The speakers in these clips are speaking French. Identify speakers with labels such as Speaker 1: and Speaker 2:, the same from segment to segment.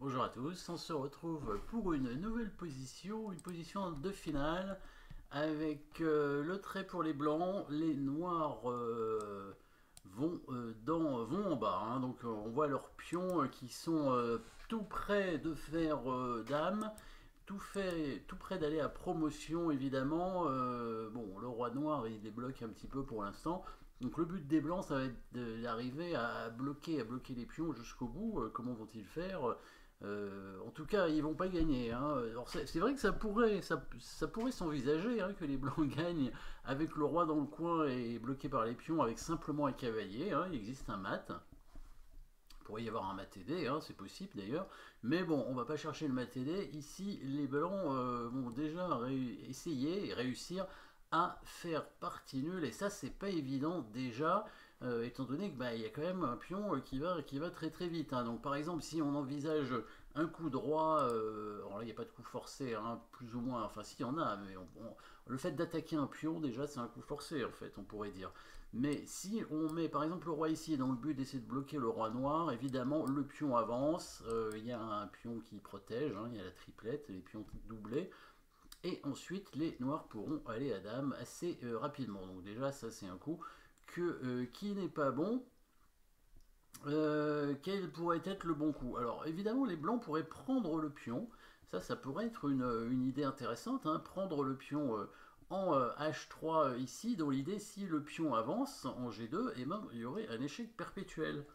Speaker 1: Bonjour à tous, on se retrouve pour une nouvelle position, une position de finale avec le trait pour les blancs, les noirs vont en bas, hein. Donc on voit leurs pions qui sont tout près de faire dame, tout près d'aller à promotion évidemment. Bon, le roi noir il débloque un petit peu pour l'instant. Donc le but des blancs, ça va être d'arriver à bloquer les pions jusqu'au bout. Comment vont-ils faire? En tout cas, ils vont pas gagner, hein. Alors c'est vrai que ça pourrait s'envisager, hein, que les blancs gagnent avec le roi dans le coin et bloqué par les pions avec simplement un cavalier, hein. Il existe un mat. Il pourrait y avoir un mat aidé, hein, c'est possible d'ailleurs. Mais bon, on va pas chercher le mat aidé. Ici, les blancs vont déjà essayer et réussir à faire partie nulle. Et ça, c'est pas évident déjà. Étant donné que il y a quand même un pion qui va très très vite, hein. Donc par exemple, si on envisage un coup droit, alors là il n'y a pas de coup forcé, hein, plus ou moins, enfin si, il y en a, mais le fait d'attaquer un pion déjà c'est un coup forcé en fait, on pourrait dire. Mais si on met par exemple le roi ici dans le but d'essayer de bloquer le roi noir, évidemment le pion avance, il y a un pion qui protège, hein, il y a la triplette, les pions doublés. Et ensuite, les noirs pourront aller à dame assez rapidement. Donc déjà, ça c'est un coup qui n'est pas bon. Quel pourrait être le bon coup? Alors évidemment, les blancs pourraient prendre le pion. Ça pourrait être une idée intéressante, hein. Prendre le pion en H3 ici, dans l'idée, si le pion avance en G2, et ben, il y aurait un échec perpétuel.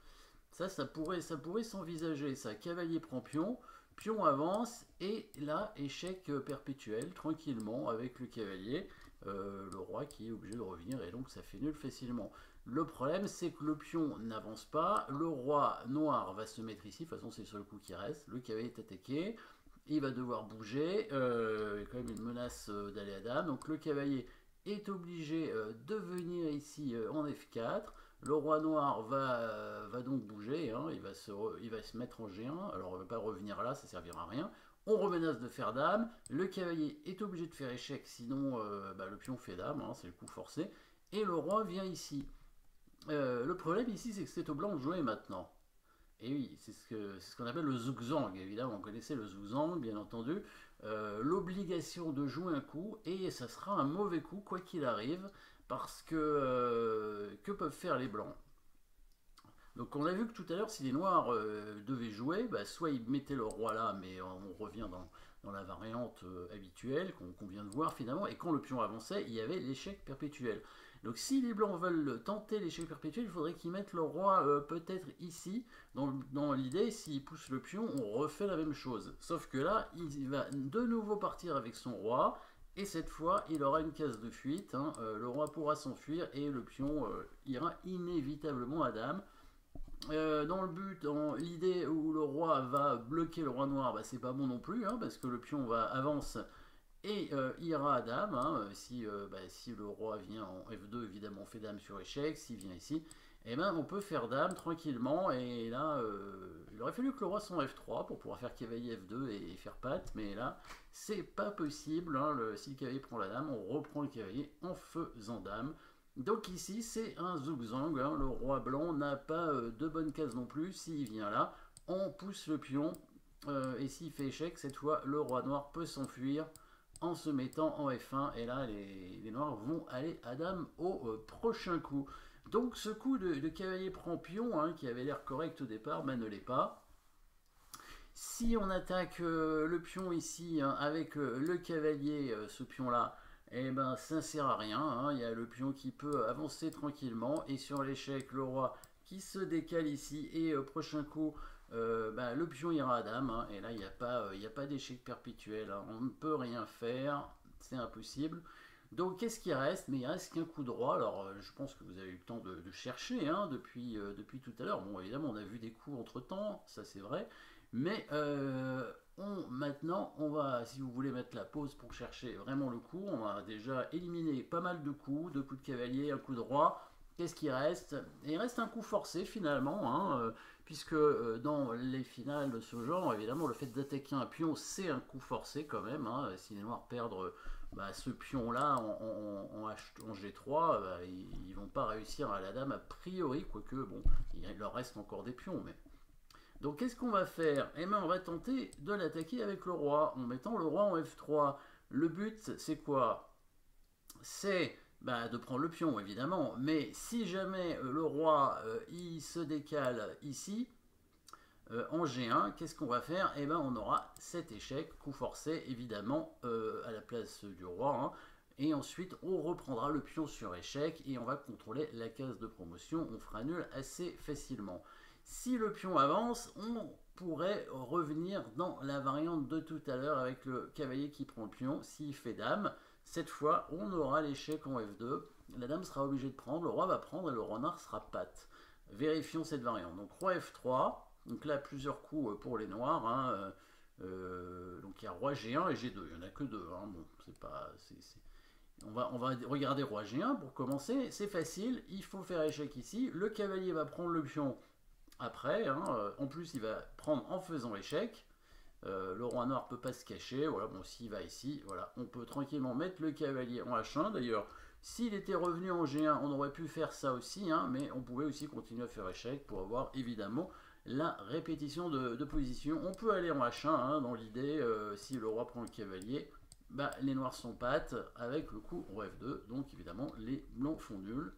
Speaker 1: Ça pourrait s'envisager. Ça, cavalier prend pion, pion avance, et là, échec perpétuel, tranquillement, avec le cavalier, le roi qui est obligé de revenir, et donc ça fait nul facilement. Le problème, c'est que le pion n'avance pas, le roi noir va se mettre ici, de toute façon c'est le seul coup qui reste, le cavalier est attaqué, il va devoir bouger, il y a quand même une menace d'aller à dame, donc le cavalier est obligé de venir ici en F4. Le roi noir va donc bouger, hein, il va se mettre en G1, alors on ne va pas revenir là, ça ne servira à rien. On remenace de faire dame, le cavalier est obligé de faire échec, sinon le pion fait dame, hein, c'est le coup forcé, et le roi vient ici. Le problème ici, c'est que c'est au blanc de jouer maintenant. Et oui, c'est ce qu'on appelle le zugzwang, évidemment, on connaissait le zugzwang, bien entendu. L'obligation de jouer un coup, et ça sera un mauvais coup, quoi qu'il arrive, parce que peuvent faire les blancs? Donc on a vu que tout à l'heure, si les noirs devaient jouer, soit ils mettaient le roi là, mais on revient dans la variante habituelle qu'on vient de voir finalement, et quand le pion avançait, il y avait l'échec perpétuel. Donc si les blancs veulent tenter l'échec perpétuel, il faudrait qu'ils mettent le roi peut-être ici. Dans l'idée, s'ils poussent le pion, on refait la même chose. Sauf que là, il va de nouveau partir avec son roi, et cette fois, il aura une case de fuite, hein. Le roi pourra s'enfuir, et le pion ira inévitablement à dame. Dans l'idée où le roi va bloquer le roi noir, c'est pas bon non plus, hein, parce que le pion avance et ira à dame, hein. Si le roi vient en F2, évidemment on fait dame sur échec. S'il vient ici, on peut faire dame tranquillement, et là il aurait fallu que le roi soit en F3 pour pouvoir faire cavalier F2 et faire patte, mais là c'est pas possible, hein. Si le cavalier prend la dame, on reprend le cavalier en faisant dame. Donc ici c'est un zugzwang, hein. Le roi blanc n'a pas de bonne case non plus. S'il vient là, on pousse le pion, et s'il fait échec, cette fois le roi noir peut s'enfuir en se mettant en F1, et là les noirs vont aller à dame au prochain coup. Donc ce coup de cavalier prend pion, hein, qui avait l'air correct au départ, ne l'est pas. Si on attaque le pion ici, hein, avec le cavalier, ce pion là, ça ne sert à rien, hein. Il y a le pion qui peut avancer tranquillement, et sur l'échec, le roi qui se décale ici, et prochain coup, le pion ira à dame, hein. Et là il n'y a pas d'échec perpétuel, hein. On ne peut rien faire, c'est impossible. Donc qu'est-ce qui reste? Mais il reste qu'un coup droit. Alors je pense que vous avez eu le temps de chercher, hein, depuis tout à l'heure. Bon, évidemment on a vu des coups entre temps, ça c'est vrai, mais maintenant on va, si vous voulez mettre la pause pour chercher vraiment le coup, on a déjà éliminé pas mal de coups, deux coups de cavalier, un coup de roi. Qu'est-ce qui reste? Il reste un coup forcé finalement, hein, puisque dans les finales de ce genre, évidemment, le fait d'attaquer un pion, c'est un coup forcé quand même, hein. Si les noirs perdent ce pion-là en G3, ils vont pas réussir à la dame a priori, quoique, bon, il leur reste encore des pions, mais Donc qu'est-ce qu'on va faire? Eh bien on va tenter de l'attaquer avec le roi, en mettant le roi en F3. Le but c'est quoi? C'est de prendre le pion évidemment, mais si jamais le roi il se décale ici, en G1, qu'est-ce qu'on va faire? Eh bien on aura cet échec, coup forcé évidemment à la place du roi, hein. Et ensuite on reprendra le pion sur échec et on va contrôler la case de promotion, on fera nul assez facilement. Si le pion avance, on pourrait revenir dans la variante de tout à l'heure avec le cavalier qui prend le pion. S'il fait dame, cette fois on aura l'échec en F2, la dame sera obligée de prendre, le roi va prendre et le renard sera patte. Vérifions cette variante. Donc roi F3, donc là plusieurs coups pour les noirs, hein. Donc il y a roi G1 et G2, il n'y en a que deux, hein. Bon, c'est pas... On va regarder roi G1 pour commencer, c'est facile, il faut faire échec ici, le cavalier va prendre le pion après, hein. En plus il va prendre en faisant échec, le roi noir peut pas se cacher, voilà, bon s'il va ici, voilà, on peut tranquillement mettre le cavalier en H1, d'ailleurs s'il était revenu en G1 on aurait pu faire ça aussi, hein, mais on pouvait aussi continuer à faire échec pour avoir évidemment la répétition de position. On peut aller en H1, hein, dans l'idée, si le roi prend le cavalier, les noirs sont pattes avec le coup roi F2, donc évidemment les blancs font nul.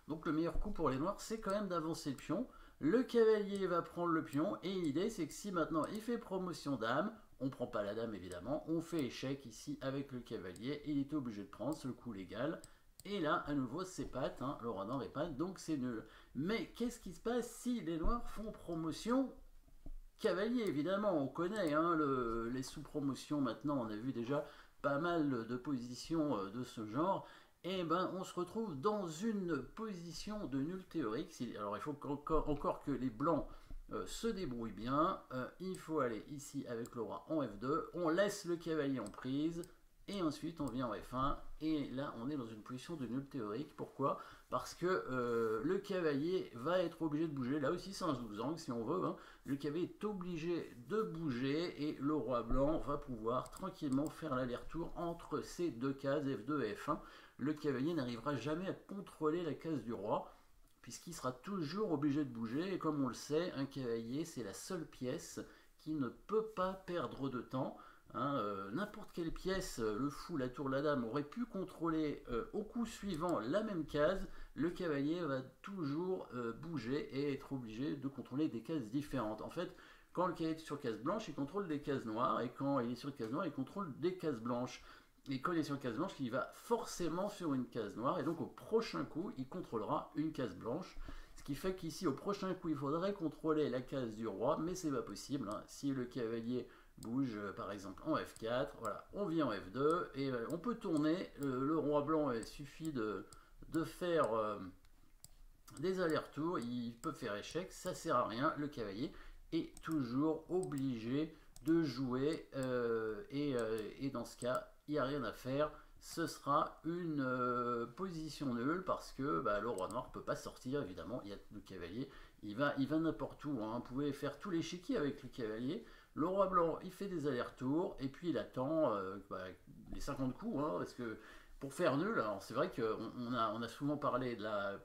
Speaker 1: Donc le meilleur coup pour les noirs, c'est quand même d'avancer le pion. Le cavalier va prendre le pion, et l'idée c'est que si maintenant il fait promotion dame, on ne prend pas la dame évidemment, on fait échec ici avec le cavalier, il est obligé de prendre, c'est le coup légal. Et là, à nouveau, c'est patte, hein, le roi noir est patte, donc c'est nul. Mais qu'est-ce qui se passe si les noirs font promotion cavalier? Évidemment, on connaît, hein, les sous-promotions maintenant, on a vu déjà pas mal de positions de ce genre. Et on se retrouve dans une position de nul théorique. Alors il faut encore que les blancs se débrouillent bien. Il faut aller ici avec le roi en F2, on laisse le cavalier en prise, et ensuite on vient en F1, et là on est dans une position de nul théorique. Pourquoi? Parce que le cavalier va être obligé de bouger, là aussi c'est un zouzang si on veut, hein. Le cavalier est obligé de bouger, et le roi blanc va pouvoir tranquillement faire l'aller-retour entre ces deux cases F2 et F1. Le cavalier n'arrivera jamais à contrôler la case du roi, puisqu'il sera toujours obligé de bouger, et comme on le sait, un cavalier c'est la seule pièce qui ne peut pas perdre de temps, hein. N'importe quelle pièce, le fou, la tour, la dame, aurait pu contrôler au coup suivant la même case, le cavalier va toujours bouger et être obligé de contrôler des cases différentes. En fait, quand le cavalier est sur case blanche, il contrôle des cases noires, et quand il est sur case noire, il contrôle des cases blanches. Et quand il est sur case blanche, il va forcément sur une case noire, et donc au prochain coup, il contrôlera une case blanche. Ce qui fait qu'ici, au prochain coup, il faudrait contrôler la case du roi, mais c'est pas possible, hein. Si le cavalier bouge, par exemple, en F4, voilà, on vient en F2, et on peut tourner. Le roi blanc, il suffit de faire des allers-retours, il peut faire échec, ça sert à rien, le cavalier est toujours obligé de jouer, et dans ce cas, il n'y a rien à faire, ce sera une position nulle, parce que le roi noir ne peut pas sortir, évidemment, il y a le cavalier, il va n'importe où, hein. Vous pouvez faire tout l'échiquier avec le cavalier. Le roi blanc, il fait des allers-retours, et puis il attend les 50 coups, hein, parce que pour faire nul, alors c'est vrai qu'on a souvent parlé de la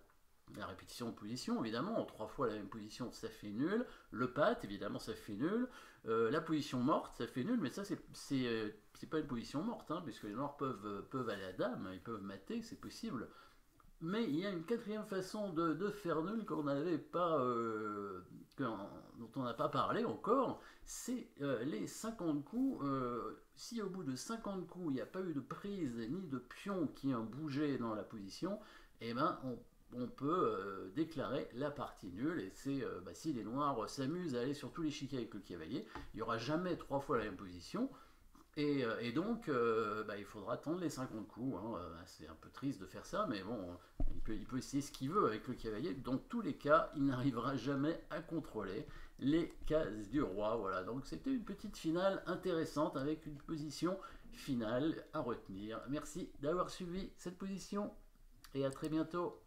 Speaker 1: répétition de position, évidemment, en 3 fois la même position, ça fait nul. Le patte, évidemment, ça fait nul. La position morte, ça fait nul, mais ça, c'est pas une position morte, hein, puisque les noirs peuvent aller à dame, ils peuvent mater, c'est possible. Mais il y a une quatrième façon de faire nul qu'on n'avait pas, dont on n'a pas parlé encore, c'est les 50 coups. Si au bout de 50 coups, il n'y a pas eu de prise ni de pion qui ont bougé dans la position, eh on peut déclarer la partie nulle, et c'est si les noirs s'amusent à aller sur tous les l'échiquier avec le cavalier, il n'y aura jamais 3 fois la même position, et donc il faudra attendre les 50 coups, hein. C'est un peu triste de faire ça, mais bon, il peut essayer ce qu'il veut avec le cavalier. Dans tous les cas, il n'arrivera jamais à contrôler les cases du roi. Voilà, donc c'était une petite finale intéressante avec une position finale à retenir. Merci d'avoir suivi cette position, et à très bientôt.